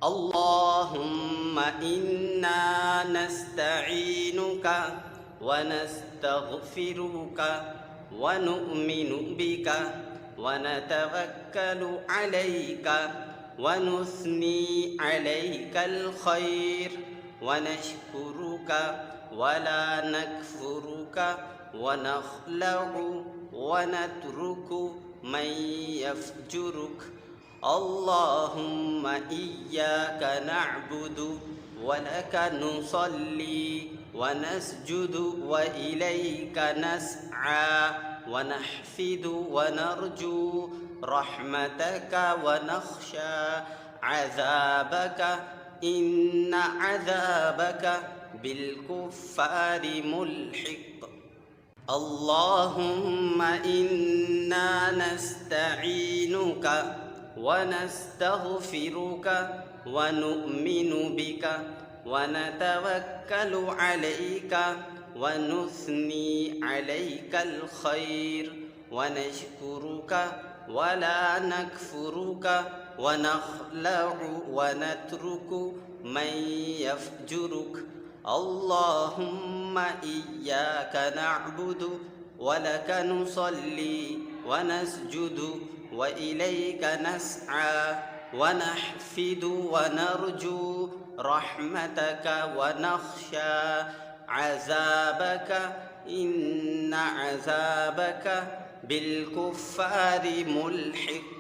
اللهم إنا نستعينك ونستغفرك ونؤمن بك ونتوكل عليك ونثني عليك الخير ونشكرك ولا نكفرك ونخلع ونترك من يفجرك. اللهم إياك نعبد ولك نصلي ونسجد وإليك نسعى ونحفد ونرجو رحمتك ونخشى عذابك إن عذابك بالكفار ملحق. اللهم إنا نستعينك ونستغفرك ونؤمن بك ونتوكل عليك ونثني عليك الخير ونشكرك ولا نكفرك ونخلع ونترك من يفجرك. اللهم إياك نعبد ولك نصلي ونسجد وإليك نسعى ونحفد ونرجو رحمتك ونخشى عذابك إن عذابك بالكفار ملحق.